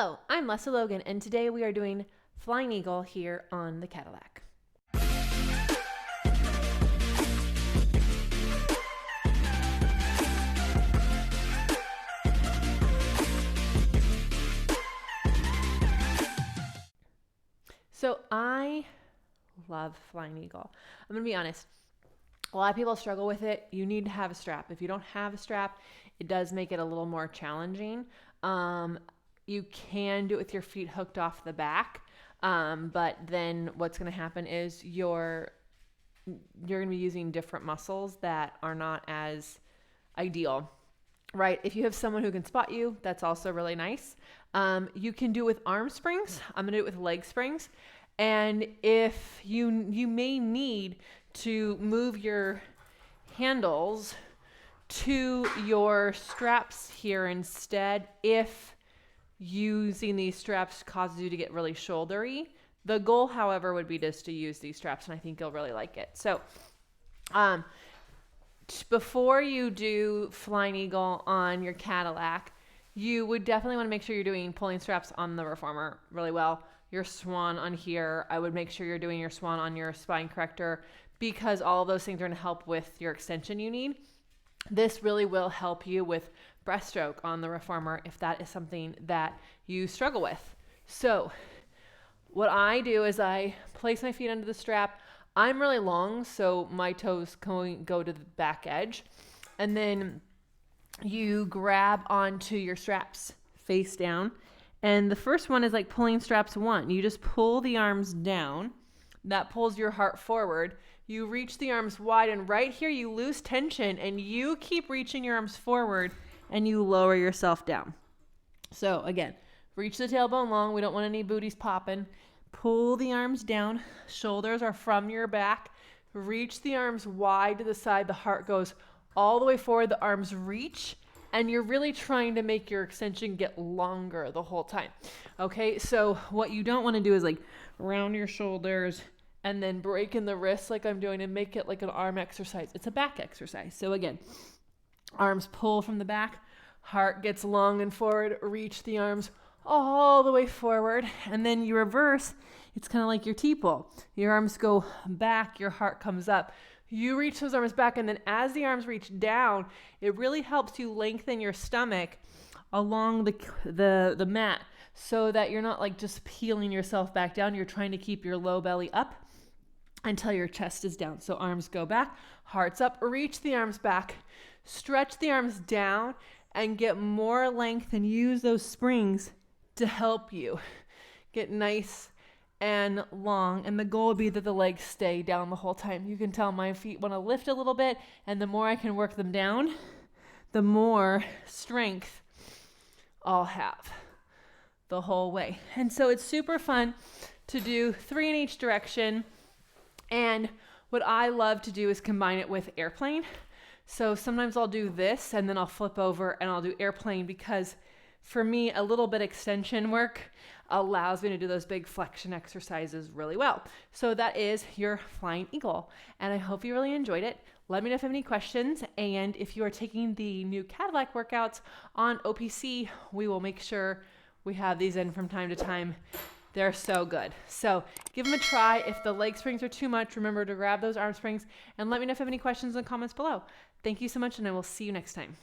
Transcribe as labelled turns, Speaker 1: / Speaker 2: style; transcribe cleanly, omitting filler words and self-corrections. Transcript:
Speaker 1: Hello, I'm Lesley Logan, and today we are doing Flying Eagle here on the Cadillac. So I love Flying Eagle. I'm going to be honest. A lot of people struggle with it. You need to have a strap. If you don't have a strap, it does make it a little more challenging. You can do it with your feet hooked off the back, but then what's going to happen is you're going to be using different muscles that are not as ideal, right? If you have someone who can spot you, that's also really nice. You can do it with arm springs. I'm going to do it with leg springs. And if you may need to move your handles to your straps here instead, if using these straps causes you to get really shouldery. The goal, however, would be just to use these straps, and I think you'll really like it. So before you do Flying Eagle on your Cadillac, you would definitely want to make sure you're doing pulling straps on the reformer really well. Your swan on here, I would make sure you're doing your swan on your spine corrector, because all of those things are going to help with your extension you need. This really will help you with breaststroke on the reformer if that is something that you struggle with. So what I do is I place my feet under the strap. I'm really long, so my toes go to the back edge. And then you grab onto your straps face down. And the first one is like pulling straps 1. You just pull the arms down. That pulls your heart forward. You reach the arms wide, and right here you lose tension, and you keep reaching your arms forward, and you lower yourself down. So again, reach the tailbone long. We don't want any booties popping. Pull the arms down. Shoulders are from your back. Reach the arms wide to the side. The heart goes all the way forward. The arms reach, and you're really trying to make your extension get longer the whole time. Okay, so what you don't want to do is like round your shoulders and then break in the wrists like I'm doing and make it like an arm exercise. It's a back exercise. So again, arms pull from the back, heart gets long and forward, reach the arms all the way forward, and then you reverse. It's kind of like your T-pull. Your arms go back, your heart comes up. You reach those arms back, and then as the arms reach down, it really helps you lengthen your stomach along the mat so that you're not like just peeling yourself back down. You're trying to keep your low belly up until your chest is down. So arms go back, heart's up, reach the arms back, stretch the arms down, and get more length, and use those springs to help you get nice and long. And the goal would be that the legs stay down the whole time. You can tell my feet want to lift a little bit, and the more I can work them down, the more strength I'll have the whole way. And so it's super fun to do 3 in each direction. And what I love to do is combine it with airplane. So sometimes I'll do this and then I'll flip over and I'll do airplane, because for me, a little bit extension work allows me to do those big flexion exercises really well. So that is your Flying Eagle. And I hope you really enjoyed it. Let me know if you have any questions. And if you are taking the new Cadillac workouts on OPC, we will make sure we have these in from time to time. They're so good. So give them a try. If the leg springs are too much, remember to grab those arm springs, and let me know if you have any questions in the comments below. Thank you so much, and I will see you next time.